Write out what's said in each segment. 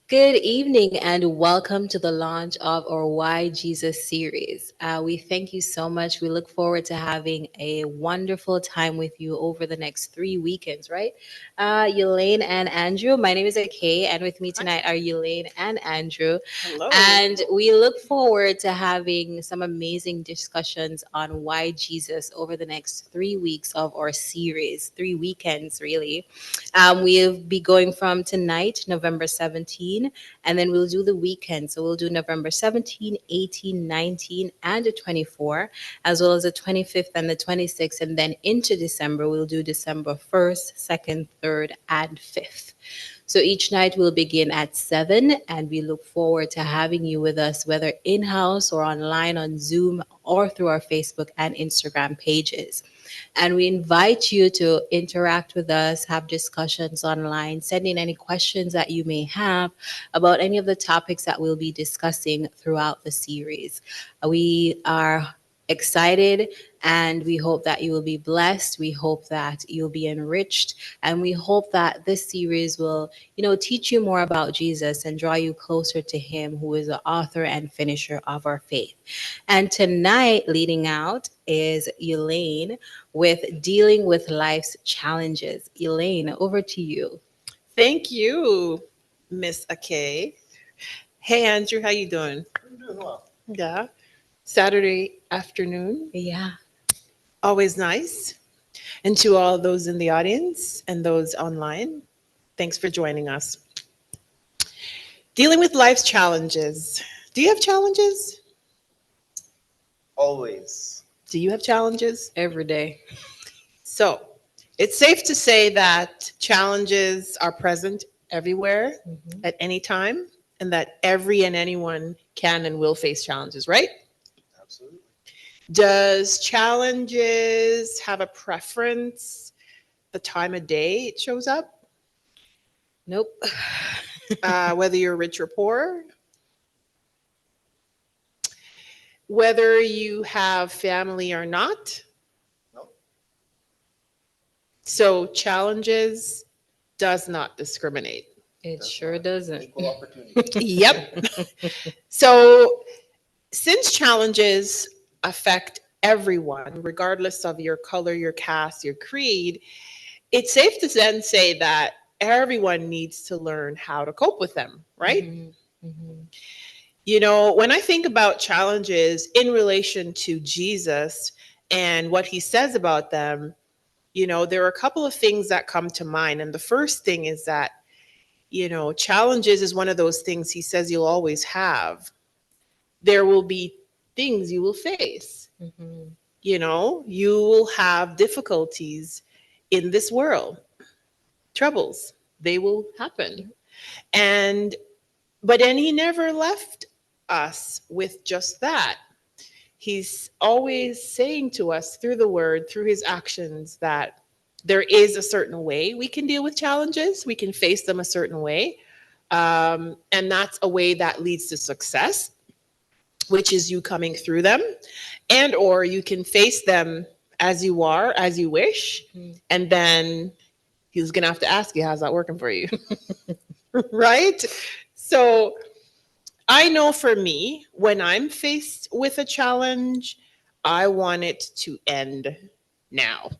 Good evening and welcome to the launch of our Why Jesus series. We thank you so much. We look forward to having a wonderful time with you over the next 3 weekends, right? Elaine and Andrew. My name is Akay, and with me Hi. tonight are Elaine and Andrew. Hello. And we look forward to having some amazing discussions on why Jesus over the next 3 weeks of our series, 3 weekends, really. We'll be going from tonight, November 17, and then we'll do the weekend. So we'll do November 17, 18, 19, and the 24, as well as the 25th and the 26th. And then into December, we'll do December 1st, 2nd, 3rd, and 5th. So each night will begin at 7, and we look forward to having you with us, whether in house or online on Zoom or through our Facebook and Instagram pages. And we invite you to interact with us, have discussions online, send in any questions that you may have about any of the topics that we'll be discussing throughout the series. We are excited and we hope that you will be blessed. We hope that you'll be enriched, and we hope that this series will, teach you more about Jesus and draw you closer to him who is the author and finisher of our faith. And tonight, leading out is Elaine with dealing with life's challenges. Elaine, over to you. Thank you, Miss Akay. Hey, Andrew, how you doing? I'm doing well. Yeah. Saturday afternoon, Yeah. always nice. And to all those in the audience and those online, thanks for joining us. Dealing with life's challenges. Do you have challenges? Always. Do you have challenges? Every day. So, it's safe to say that challenges are present everywhere Mhm. at any time, and that every and anyone can and will face challenges, right? Absolutely. Does challenges have a preference, the time of day it shows up, Nope. whether you're rich or poor, whether you have family or not? No. So, challenges does not discriminate. It Does sure not. doesn't. Equal opportunity. Yep. So, since challenges affect everyone, regardless of your color, your caste, your creed, it's safe to then say that everyone needs to learn how to cope with them, right? Mhm. Mhm. You know, when I think about challenges in relation to Jesus and what he says about them, there are a couple of things that come to mind. And the first thing is that, challenges is one of those things he says you'll always have. There will be things you will face. Mhm. You will have difficulties in this world, troubles, they will happen. And, but then he never left us with just that. He's always saying to us through the word, through his actions, that there is a certain way we can deal with challenges, we can face them a certain way. And that's a way that leads to success, which is you coming through them, and or you can face them as you are, as you wish, Mhm. and then he's gonna have to ask you, how's that working for you? Right? So I know for me, when I'm faced with a challenge, I want it to end now.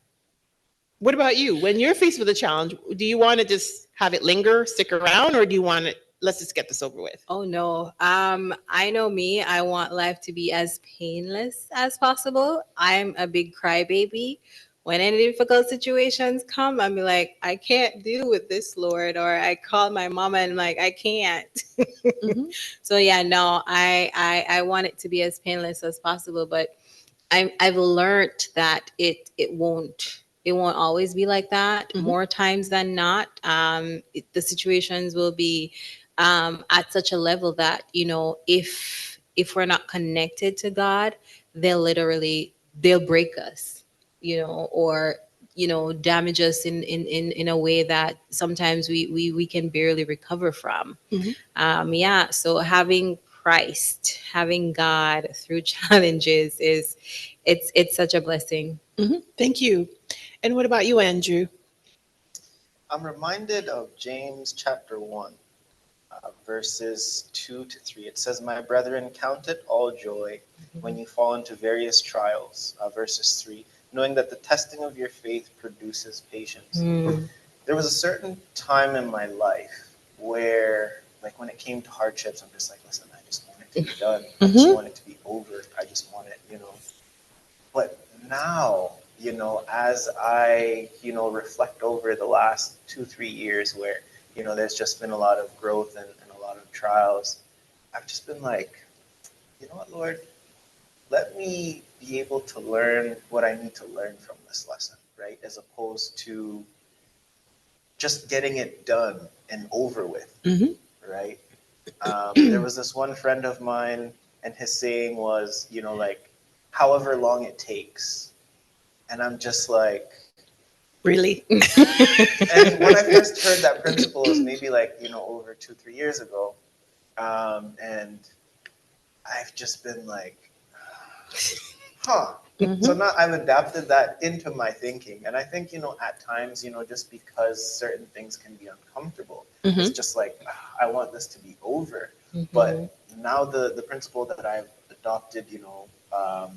What about you? When you're faced with a challenge, do you want to just have it linger, stick around, or do you want it, let's just get this over with? Oh no. I know me. I want life to be as painless as possible. I'm a big crybaby. When any difficult situations come, I'm like, I can't deal with this, Lord. Or I call my mama and I'm like, I can't. Mm-hmm. So yeah, no, I want it to be as painless as possible. But I've learned that it won't always be like that. Mm-hmm. More times than not, the situations will be at such a level that if we're not connected to God, they'll break us, or damage us in a way that sometimes we can barely recover from. Mm-hmm. Yeah, so having Christ, having God through challenges it's such a blessing. Mm-hmm. Thank you. And what about you, Andrew? I'm reminded of James chapter 1. verses 2 to 3. It says, "My brethren, count it all joy when you fall into various trials." Verses 3, "knowing that the testing of your faith produces patience." Mm. There was a certain time in my life where, like, when it came to hardships, I'm just like, listen, I just want it to be done. I just want it to be over. I just want it. But now, as I, reflect over the last 2, 3 years where, there's just been a lot of growth and a lot of trials, I've just been like, you know what, Lord, let me be able to learn what I need to learn from this lesson, right? As opposed to just getting it done and over with, Mm-hmm. right? There was this one friend of mine, and his saying was, like, however long it takes. And I'm just like, Really? and when I first heard that principle was maybe like, over 2, 3 years ago. And I've just been like, huh. So Mm-hmm. now I've adapted that into my thinking. And I think, at times, just because certain things can be uncomfortable, it's Mm-hmm. just like, I want this to be over. Mhm. But now the principle that I've adopted,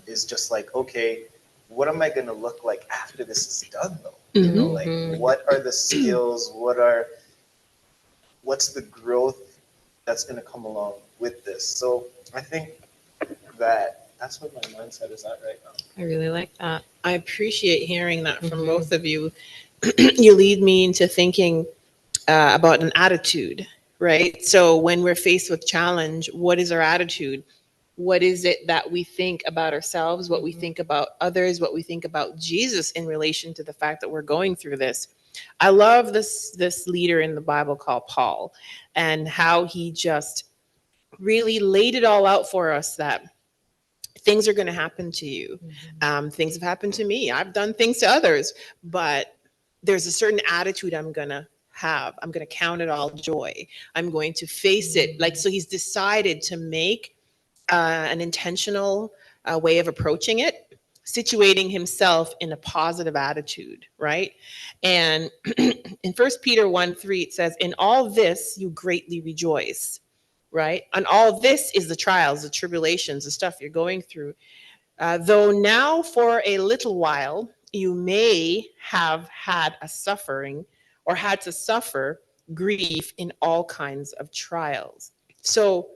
is just like, okay, what am I going to look like after this is done, though? Mm-hmm. Like, Mhm. what are the skills? What's the growth that's going to come along with this? So I think that's what my mindset is at right now. I really like that. I appreciate hearing that from Mhm. both of you. You lead me into thinking about an attitude, right? So when we're faced with challenge, what is our attitude? What is it that we think about ourselves, what we Mhm. think about others, what we think about Jesus in relation to the fact that we're going through this? I love this leader in the Bible called Paul, and how he just really laid it all out for us, that things are going to happen to you. Mhm. Things have happened to me. I've done things to others, but there's a certain attitude I'm going to have. I'm going to count it all joy. I'm going to face it. Like, so he's decided to make an intentional way of approaching it, situating himself in a positive attitude, right? And in First Peter 1:3, it says, "In all this you greatly rejoice," right? And all this is the trials, the tribulations, the stuff you're going through. Though now for a little while you may have had a suffering or had to suffer grief in all kinds of trials. So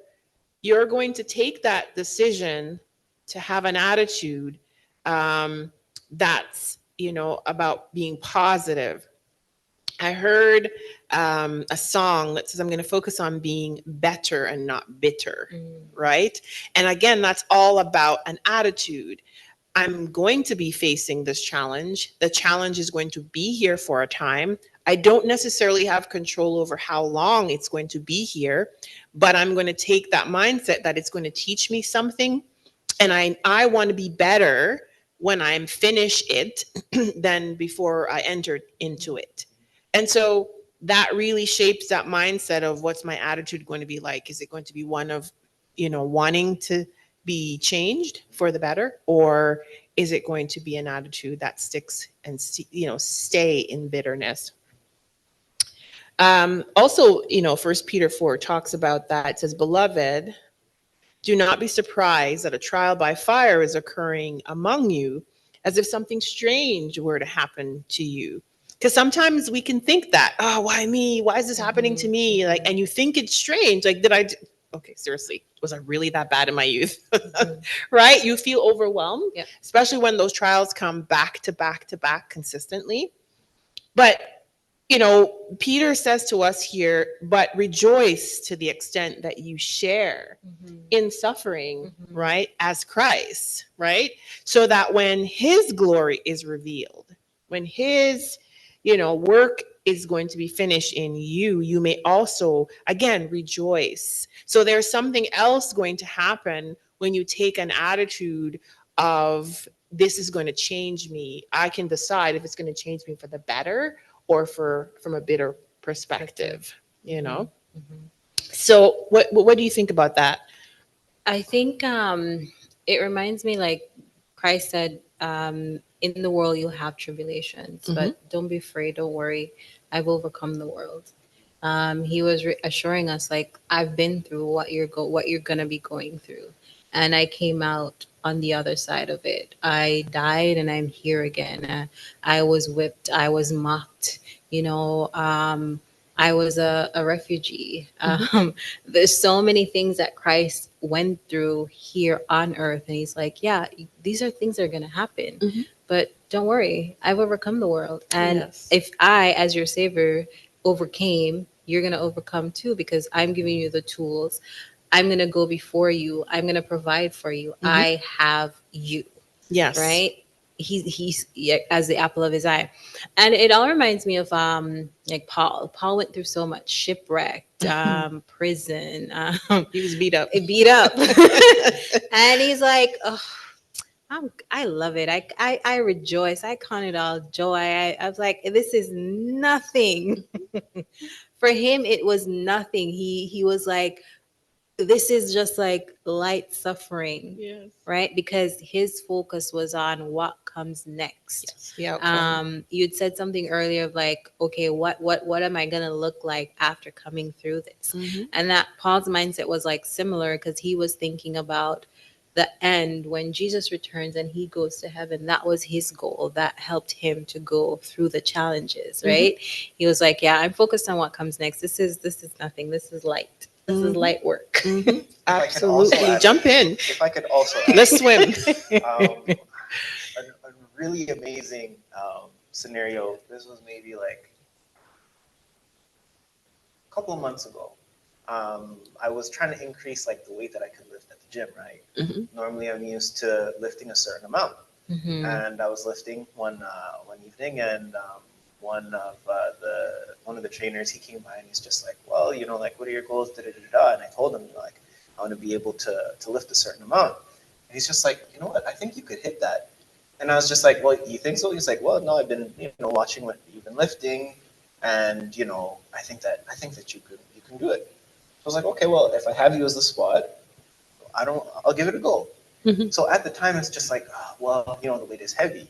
you're going to take that decision to have an attitude that's, about being positive. I heard a song that says, "I'm going to focus on being better and not bitter," Mm. right? And again, that's all about an attitude. I'm going to be facing this challenge. The challenge is going to be here for a time. I don't necessarily have control over how long it's going to be here, but I'm going to take that mindset that it's going to teach me something. And I want to be better when I'm finished it than before I entered into it. And so that really shapes that mindset of what's my attitude going to be like. Is it going to be one of, wanting to be changed for the better, or is it going to be an attitude that sticks and stay in bitterness? Also, First Peter 4 talks about that. It says, "Beloved, do not be surprised that a trial by fire is occurring among you, as if something strange were to happen to you." Because sometimes we can think that, "Oh, why me? Why is this happening to Mhm. me?" Like, Mhm. and you think it's strange. Like, did I? Okay, seriously, was I really that bad in my youth? Mhm. Right? You feel overwhelmed, Yep. especially when those trials come back to back to back consistently. But Peter says to us here, "But rejoice to the extent that you share Mhm. in suffering," Mhm. right? As Christ, right? So that when his glory is revealed, when his, work is going to be finished in you, you may also, again, rejoice. So there's something else going to happen when you take an attitude of, "This is going to change me." I can decide if it's going to change me for the better or from a bitter Perspective. perspective, Mhm. Mhm. So what do you think about that? I think it reminds me, like Christ said, in the world you'll have tribulations, but Mm-hmm. don't be afraid, don't worry. I've overcome the world. He was assuring us like, I've been through what you're gonna be going through, and I came out on the other side of it. I died and I'm here again. I was whipped, I was mocked, you know. I was a refugee. Mhm. There's so many things that Christ went through here on earth, and he's like, yeah, these are things that are gonna happen, Mhm. but don't worry, I've overcome the world. And Yes. if I, as your savior, overcame, you're going to overcome too, because I'm giving you the tools. I'm going to go before you. I'm going to provide for you. Mhm. I have you, Yes. right? He's yeah, as the apple of his eye. And it all reminds me of like Paul went through so much, shipwrecked, prison, He was beat up. beat up. And he's like, oh, I love it. I rejoice. I count it all joy. I was like, this is nothing. For him, it was nothing. He was like, this is just like light suffering, Yes. right? Because his focus was on what comes next. Yes. The outcome. You'd said something earlier of like, okay, what am I gonna look like after coming through this? Hmm. And that Paul's mindset was like similar, because he was thinking about the end when Jesus returns and he goes to heaven. That was his goal. That helped him to go through the challenges, Hmm. right? He was like, yeah, I'm focused on what comes next. This is nothing. This is light. This is Hmm. light work. Hmm. If I could also Absolutely. add, Jump in. if I could also add, Let's swim. a really amazing scenario. This was maybe like a couple of months ago. I was trying to increase like the weight that I could lift at the gym, right? Hmm. Normally, I'm used to lifting a certain amount, Mm-hmm. and I was lifting one evening, and one of the trainers, he came by and he's just like, well, you know, like, what are your goals? Da, da, da, da. And I told him, like, I want to be able to lift a certain amount. And he's just like, you know what? I think you could hit that. And I was just like, well, you think so? He's like, well, no, I've been, watching what you've been lifting, and I think that you can do it. So I was like, okay, well, if I have you as the squad, I'll give it a go. Hmm. So at the time, it's just like, well, the weight is heavy.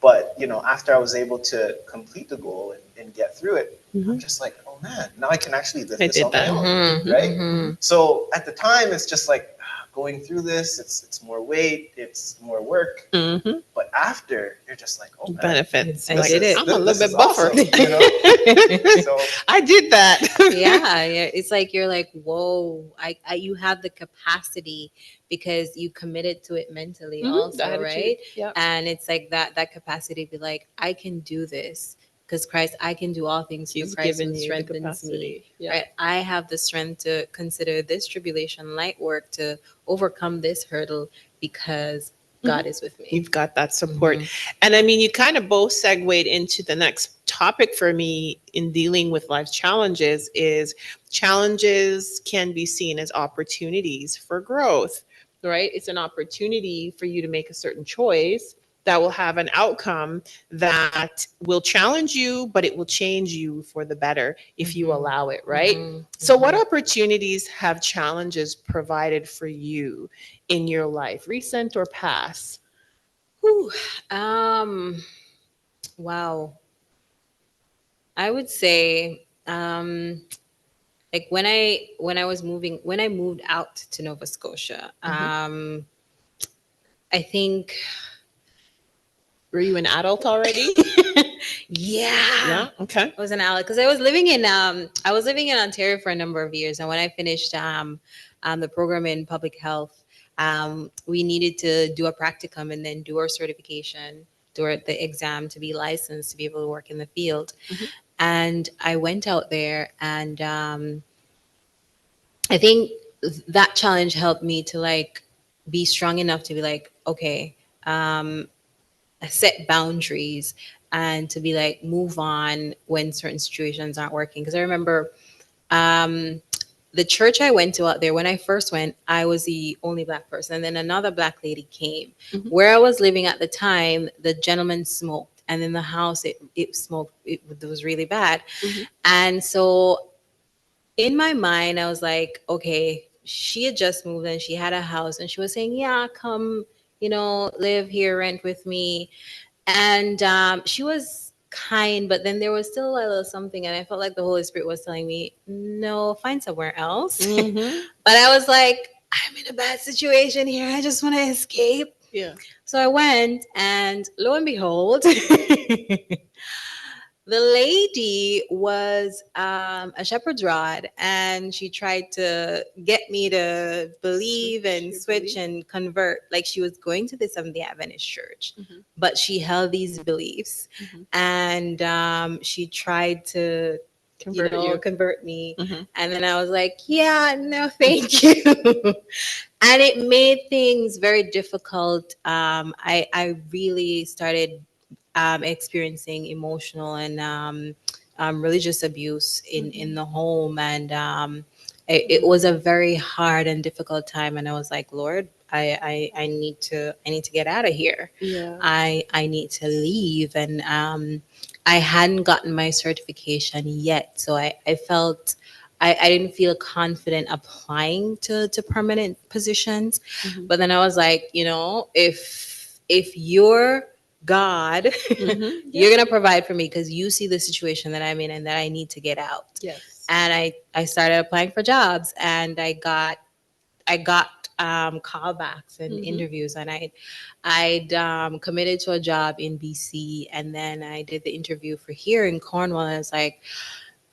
But, after I was able to complete the goal and get through it, Hmm. I'm just like, oh man, now I can actually lift I this did on my that. own, Mm-hmm. right? Mm-hmm. So at the time, it's just like going through this, it's more weight, it's more work. Hmm. But after, you're just like, oh man, Benefits. I Like, did it. I'm a little this is bit buffer. awesome, you know? So I did that. Yeah, yeah. It's like you're like, whoa, you have the capacity because you committed to it mentally The also, attitude. right? Yeah. And it's like that capacity to be like, I can do this because Christ, I can do all things through He's Christ who given you the strengthens me. capacity. Yeah. Right? I have the strength to consider this tribulation light work, to overcome this hurdle because Mhm. God is with me. You've got that support. Mhm. And I mean, you kind of both segued into the next topic for me in dealing with life's challenges is challenges can be seen as opportunities for growth, right? It's an opportunity for you to make a certain choice that will have an outcome that will challenge you, but it will change you for the better if you Mhm. allow it, right? Mhm. So, what Mhm. opportunities have challenges provided for you in your life, recent or past? Whew. Um, wow. I would say, like when I moved out to Nova Scotia, Mhm. I think, Were you an adult already? yeah, Yeah. Okay. I was an ally because I was living in Ontario for a number of years, and when I finished the program in public health, we needed to do a practicum and then do our certification, the exam to be licensed to be able to work in the field. Mhm. And I went out there, and I think that challenge helped me to like be strong enough to be like, okay, um, set boundaries and to be like move on when certain situations aren't working. Because I remember um, the church I went to out there, when I first went, I was the only black person. And then another black lady came. Mhm. Where I was living at the time, the gentleman smoked. And in the house, it smoked. It was really bad. Mhm. And so in my mind, I was like, okay, she had just moved and she had a house and she was saying, yeah, come, live here, rent with me. And she was kind, but then there was still a little something, and I felt like the Holy Spirit was telling me, no, find somewhere else. Mm-hmm. But I was like, I'm in a bad situation here. I just want to escape. Yeah. So I went, and lo and behold, the lady was a shepherd's rod, and she tried to get me to believe Switch and your switch belief. and convert. Like, she was going to the Seventh day Adventist church, Mm-hmm. but she held these beliefs, Mm-hmm. and she tried to, Convert you. convert me. Mm-hmm. And then I was like, yeah, no, thank you. And it made things very difficult. I really started experiencing emotional and religious abuse in Mm-hmm. the home, and it was a very hard and difficult time. And I was like, Lord, I need to get out of here. Yeah. I need to leave. And I hadn't gotten my certification yet, so I felt I didn't feel confident applying to permanent positions. Mm-hmm. But then I was like, if you're God, Mm-hmm. Yeah. you're gonna provide for me, because you see the situation that I'm in and that I need to get out. Yes. And I started applying for jobs, and I got callbacks and Mm-hmm. interviews, and I'd committed to a job in BC, and then I did the interview for here in Cornwall, and I was like,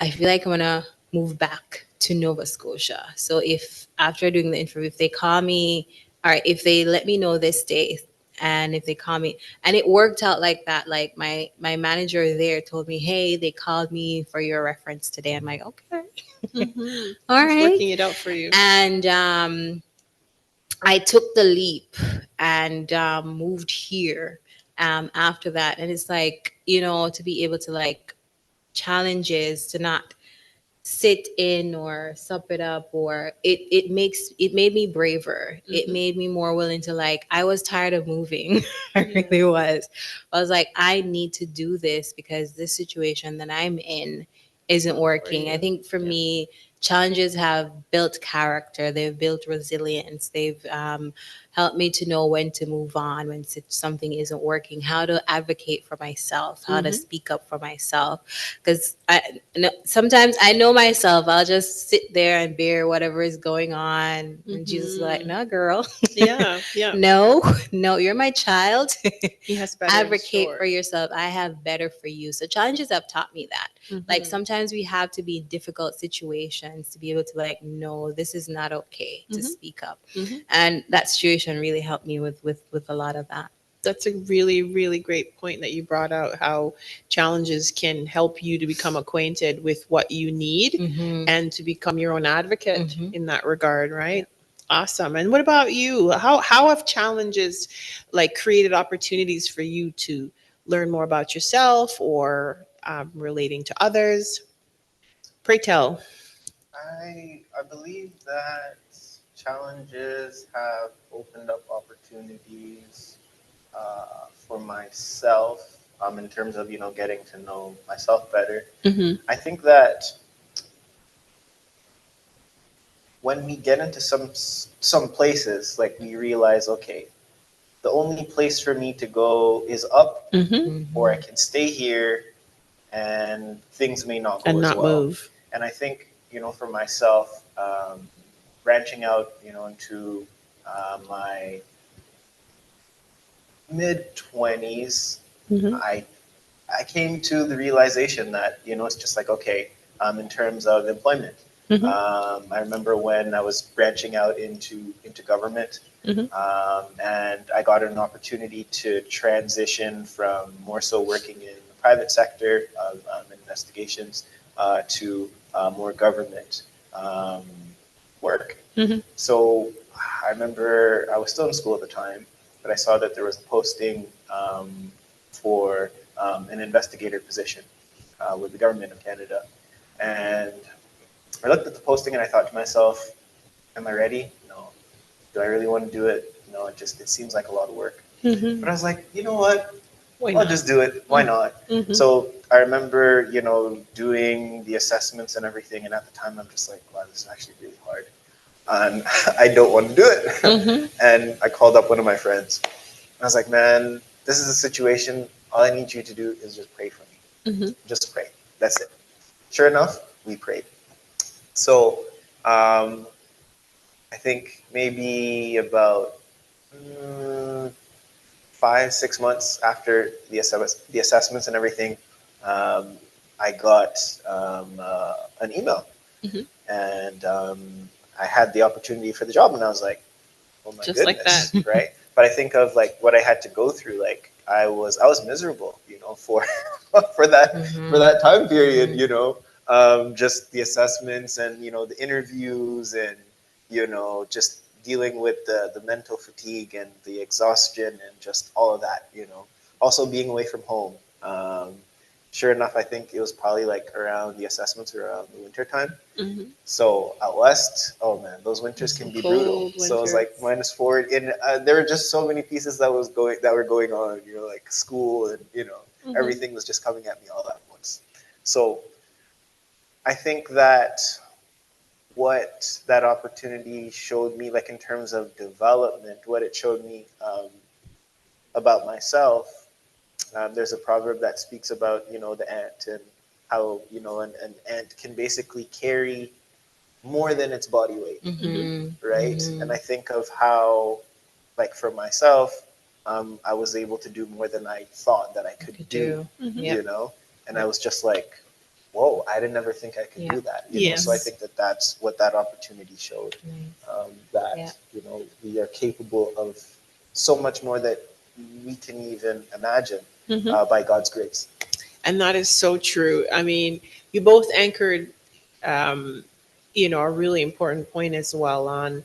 I feel like I'm gonna move back to Nova Scotia. So if after doing the interview, if they call me, all right, if they let me know this day, and if they call me, and it worked out like that. Like my manager there told me, hey, they called me for your reference today. I'm like, okay, Mm-hmm. all He's right. working it out for you. And I took the leap and moved here after that. And it's like, to be able to like challenges, to not sit in or sup it up, or it made me braver. It Mm-hmm. made me more willing to, like, I was tired of moving. I Yeah. really was. I was like, I need to do this because this situation that I'm in isn't For working. I you. think for Yeah. me, challenges have built character, they've built resilience, they've helped me to know when to move on when something isn't working, how to advocate for myself, how to Mm-hmm. speak up for myself. Because sometimes I know myself, I'll just sit there and bear whatever is going on. And Jesus is like, Mm-hmm. no, girl. Yeah. Yeah. No, no, you're my child. He has better in Advocate for store. yourself. I have better for you. So challenges have taught me that. Like, Mm-hmm. sometimes we have to be in difficult situations to be able to, like, no, this is not okay, to Mm-hmm. speak up. Mm-hmm. And that situation really helped me with a lot of that. That's a really, really great point that you brought out, how challenges can help you to become acquainted with what you need Mm-hmm. and to become your own advocate Mm-hmm. in that regard, Yeah. right? Awesome. And what about you? How have challenges like created opportunities for you to learn more about yourself or relating to others? Pray tell. I believe that challenges have opened up opportunities for myself in terms of getting to know myself better. Mm-hmm. I think that when we get into some places, like we realize, okay, the only place for me to go is up, Mm-hmm. or I Mm-hmm. can stay here, and things may not go And as not well. move. And I think for myself, branching out, into my mid 20s, Mm-hmm. I came to the realization that it's just like, okay, in terms of employment. Mm-hmm. I remember when I was branching out into government, Mm-hmm. and I got an opportunity to transition from more so working in the private sector of investigations to more government um, work. Mm-hmm. So I remember I was still in school at the time, but I saw that there was a posting for an investigator position with the government of Canada. And I looked at the posting and I thought to myself, am I ready? No. Do I really want to do it? No, it seems like a lot of work. Mm-hmm. But I was like, you know what? Why I'll not? just do it. Why not? Mm-hmm. So I remember, doing the assessments and everything. And at the time, I'm just like, wow, this is actually really hard. And I don't want to do it. Mm-hmm. And I called up one of my friends. I was like, man, this is a situation. All I need you to do is just pray for me. Just pray. That's it. Sure enough, we prayed. So um, I think maybe about mm, 5, 6 months after the assessments and everything, um, I got an email, Hmm. and I had the opportunity for the job, and I was like, oh my Just like that. goodness, right? But I think of like what I had to go through. Like I was miserable, for for that time period. Just the assessments and the interviews and just dealing with the mental fatigue and the exhaustion and just all of that. Also being away from home. Sure enough, I think it was probably like around the assessments were around the winter time. Hmm. So out west, oh man, those winters can Some be brutal. cold So it was like winters. -4, and there were just so many pieces that were going on. Like school and Hmm. everything was just coming at me all at once. So I think that what that opportunity showed me, like in terms of development, what it showed me about myself. There's a proverb that speaks about the ant and how an ant can basically carry more than its body weight, Hmm. right? And I think of how, like for myself, I was able to do more than I thought that I could Could do, do. Hmm. Yep. and I Yep. was just like, whoa, I didn't ever think I could Yeah. do that, So I Yes. think that that's what that opportunity showed, Nice. Yeah. that we are capable of so much more that we can even imagine Hmm. by God's grace. And that is so true. I mean, you both anchored, um, a really important point as well on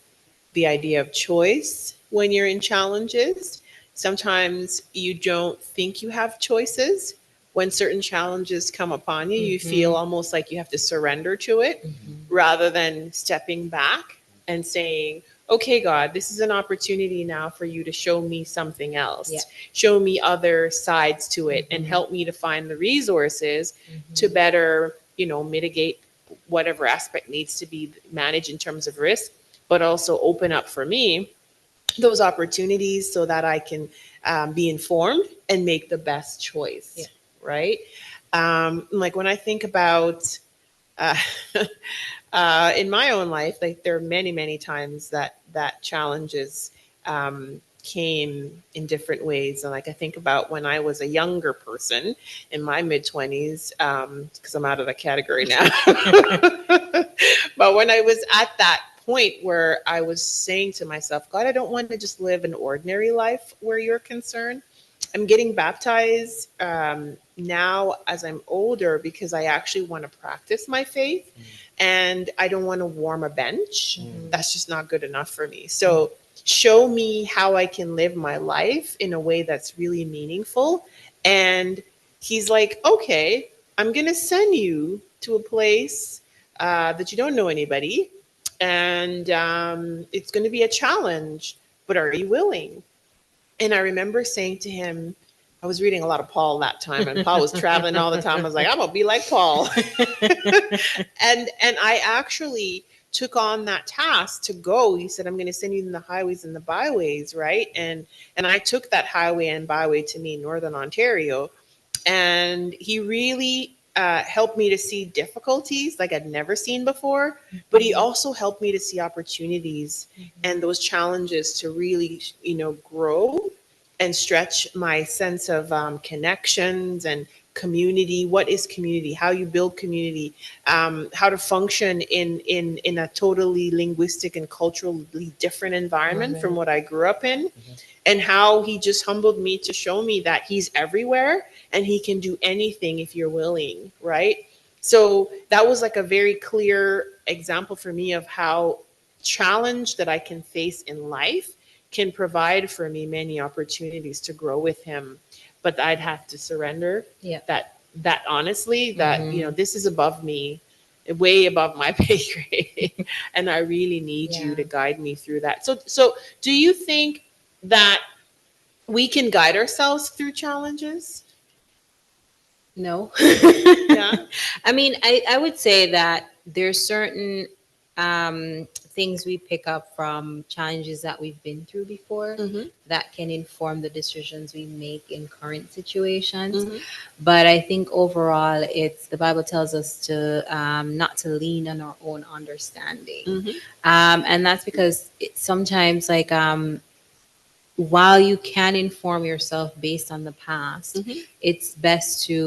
the idea of choice when you're in challenges. Sometimes you don't think you have choices. When certain challenges come upon you, you feel Mm-hmm. almost like you have to surrender to it Mm-hmm. rather than stepping back and saying, okay, God, this is an opportunity now for you to show me something Yeah. else, show me other sides to it, and Mm-hmm. help me to find the resources to Mm-hmm. better, mitigate whatever aspect needs to be managed in terms of risk, but also open up for me those opportunities so that I can be informed and make the best Yeah. choice, right? Like when I think about uh, in my own life, like there are many, many times that challenges came in different ways. And like I think about when I was a younger person in my mid 20s, because I'm out of the category now. But when I was at that point where I was saying to myself, God, I don't want to just live an ordinary life where you're concerned. I'm getting baptized now as I'm older because I actually want to practice my faith and I don't want to warm a bench. Mm-hmm. That's just not good enough for me. So, show me how I can live my life in a way that's really meaningful. And he's like, okay, I'm going to send you to a place that you don't know anybody. And it's going to be a challenge, but are you willing? And I remember saying to him, I was reading a lot of Paul that time, and Paul was traveling all the time. I was like, I'm gonna be like Paul. And I actually took on that task to go. He said, I'm gonna send you in the highways and the byways, right? And I took that highway and byway to mean Northern Ontario. And he really helped me to see difficulties like I'd never seen before, but he also helped me to see opportunities and those challenges to really, grow and stretch my sense of connections and community. What is community? How you build community? How to function in a totally linguistic and culturally different Love environment from it. what I grew up in, and how he just humbled me to show me that he's everywhere and he can do anything if you're willing, right? So that was like a very clear example for me of how challenge that I can face in life can provide for me many opportunities to grow with him. But I'd have to surrender Yeah. that honestly, that Mm-hmm. this is above me, way above my pay grade, and I really need you Yeah. to guide me through that. So do you think that we can guide ourselves through challenges? No. Yeah. I mean, I would say that there's certain things we pick up from challenges that we've been through before Mm-hmm. that can inform the decisions we make in current situations. Mm-hmm. But I think overall, it's the Bible tells us to not to lean on our own understanding, Mm-hmm. and that's because sometimes while you can inform yourself based on the past, Mm-hmm. it's best to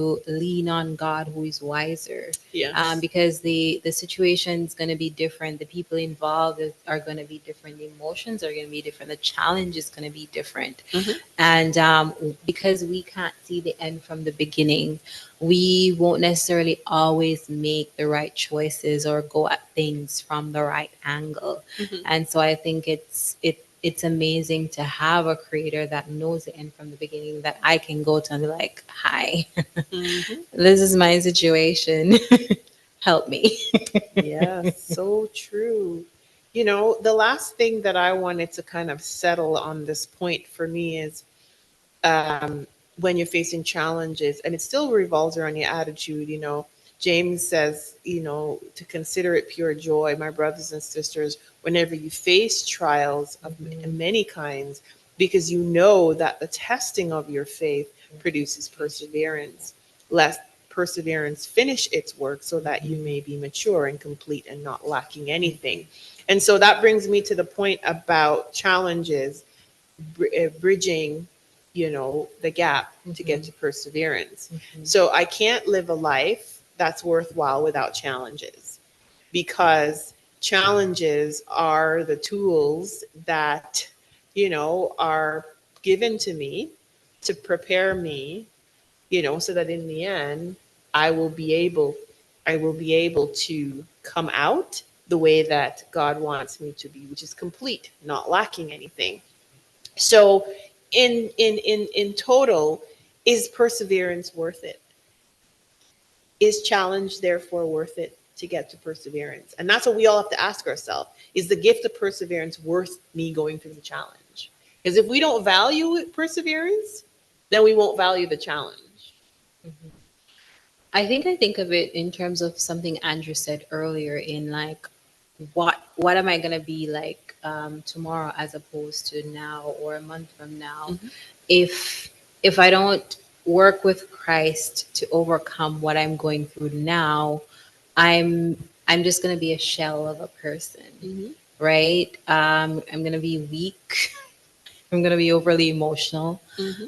lean on God, who is wiser, Yes. because the situation is going to be different. The people involved are going to be different. The emotions are going to be different. The challenge is going to be different. Mm-hmm. And because we can't see the end from the beginning, we won't necessarily always make the right choices or go at things from the right angle. Mm-hmm. And so I think it's amazing to have a creator that knows the end from the beginning, that I can go to and be like, hi, Mm-hmm. this is my situation. Help me. Yes, so true. The last thing that I wanted to kind of settle on this point for me is, when you're facing challenges, and it still revolves around your attitude. James says, to consider it pure joy, my brothers and sisters, whenever you face trials of many kinds, because you know that the testing of your faith produces perseverance. Let perseverance finish its work, so that you may be mature and complete and not lacking anything. And so that brings me to the point about challenges, bridging, the gap to get to perseverance. So I can't live a life that's worthwhile without challenges, because challenges are the tools that, are given to me to prepare me, so that in the end I will be able I will be able to come out the way that God wants me to be, which is complete, not lacking anything. So in total, is perseverance worth it? Is challenge therefore worth it to get to perseverance? And that's what we all have to ask ourselves. Is the gift of perseverance worth me going through the challenge? Because if we don't value perseverance, then we won't value the challenge. I think of it in terms of something Andrew said earlier, in like, what am I gonna be like tomorrow as opposed to now or a month from now, Mm-hmm. if I don't work with Christ to overcome what I'm going through now, I'm just gonna be a shell of a person, Mm-hmm. right? I'm gonna be weak. I'm gonna be overly emotional. Mm-hmm.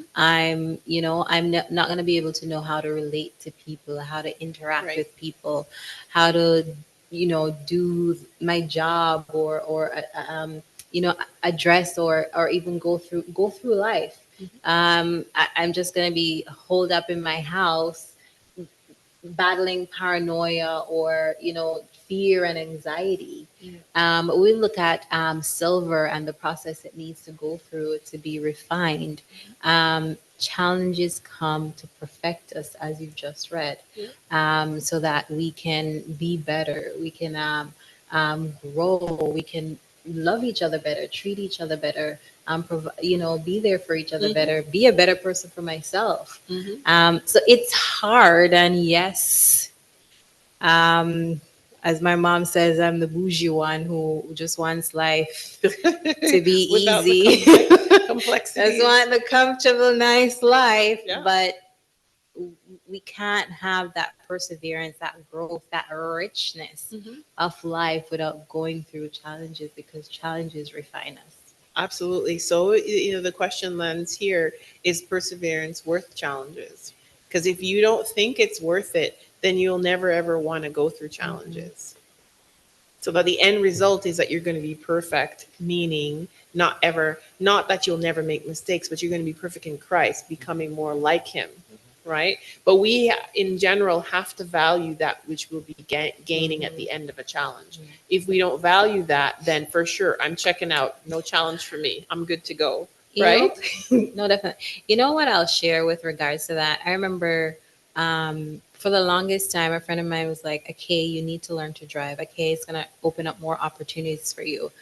Not going to be able to know how to relate to people, how to interact Right. with people, how to, do my job, or address or even go through life. Mm-hmm. I'm just going to be holed up in my house, battling paranoia or fear and anxiety. Yeah. We look at silver and the process it needs to go through to be refined. Challenges come to perfect us, as you've just read, Yeah. so that we can be better, we can grow, we can love each other better, treat each other better, be there for each other Mm-hmm. better, be a better person for myself. Mm-hmm. So it's hard, and yes, um, as my mom says, I'm the bougie one who just wants life to be Without the easy. Just complexities. want the comfortable, nice life, Yeah. but we can't have that perseverance, that growth, that richness Mm-hmm. of life without going through challenges, because challenges refine us. Absolutely. So, the question lands here: is perseverance worth challenges? Because if you don't think it's worth it, then you'll never ever want to go through Mhm. challenges. So that the end result is that you're going to be perfect, meaning not that you'll never make mistakes, but you're going to be perfect in Christ, becoming more like Him, right? But we, in general, have to value that which we'll be gaining at Mhm. the end of a challenge. If we don't value that, then for sure, I'm checking out. No challenge for me. I'm good to go, You know, right? no, definitely. You know what I'll share with regards to that? I remember for the longest time, a friend of mine was like, okay, you need to learn to drive. Okay, it's going to open up more opportunities for you.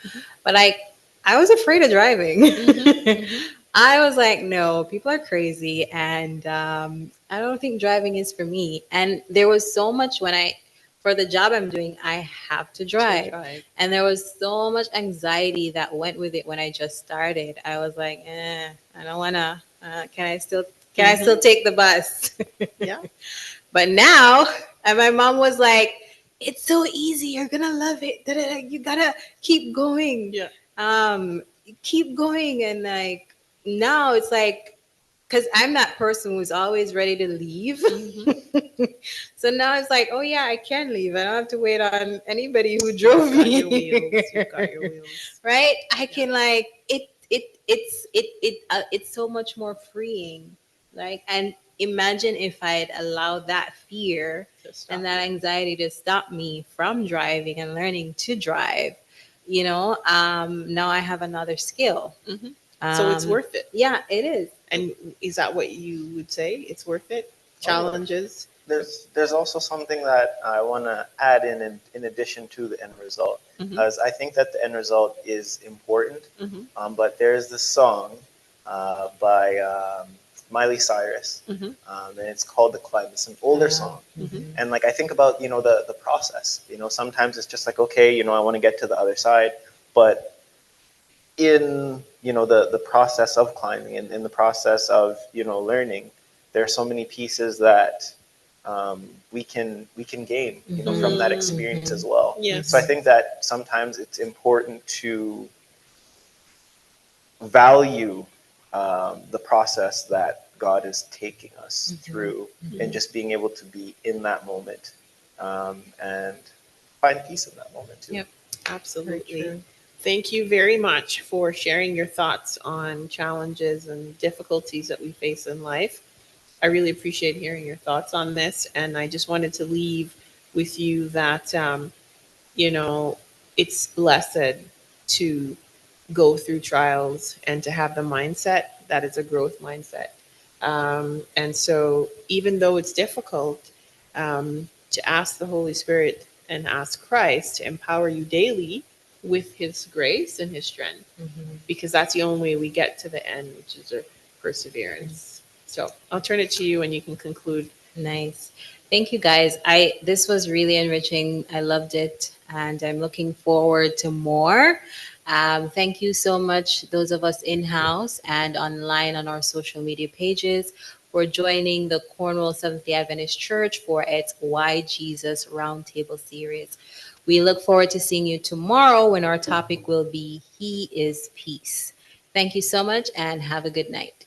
But I was afraid of driving. Mm-hmm. Mm-hmm. I was like, no, people are crazy. And I don't think driving is for me. And there was so much for the job I'm doing, I have to drive. drive. And there was so much anxiety that went with it when I just started. I was like, I don't wanna. Can I still take the bus? Yeah. But now, and my mom was like, "It's so easy. You're gonna love it. Da-da-da. You gotta keep going. Yeah. Um, keep going." And like now, it's like, because I'm that person who's always ready to leave. So now it's like, oh yeah, I can leave. I don't have to wait on anybody who drove You've got me. your wheels. You've got your wheels. Right? I can like it's so much more freeing. Like, and imagine if I'd allowed that fear To stop and that anxiety to stop me from driving and learning to drive. Now I have another skill. you. So it's worth it. Yeah, it is. And is that what you would say? It's worth it? Oh, yeah. Challenges? There's also something that I want to add in addition to the end result, because I think that the end result is important. But there's this song by Miley Cyrus, and it's called "The Climb." It's an older song, and like I think about the process. Sometimes it's just like, okay, I want to get to the other side, but in the process of climbing and in the process of learning, there are so many pieces that we can gain from that experience as well. Yes. So I think that sometimes it's important to value the process that God is taking us through, and just being able to be in that moment, and find peace in that moment too. Yep. Absolutely. Very true. Thank you very much for sharing your thoughts on challenges and difficulties that we face in life. I really appreciate hearing your thoughts on this. And I just wanted to leave with you that, you know, it's blessed to go through trials and to have the mindset that it's a growth mindset. And so, even though it's difficult, to ask the Holy Spirit and ask Christ to empower you daily with His grace and His strength, because that's the only way we get to the end, which is a perseverance. So, I'll turn it to you and you can conclude. Nice. Thank you guys. This was really enriching. I loved it and I'm looking forward to more. Thank you so much, those of us in-house and online on our social media pages, for joining the Cornwall Seventh-day Adventist Church for its Why Jesus Roundtable series. We look forward to seeing you tomorrow when our topic will be He is Peace. Thank you so much and have a good night.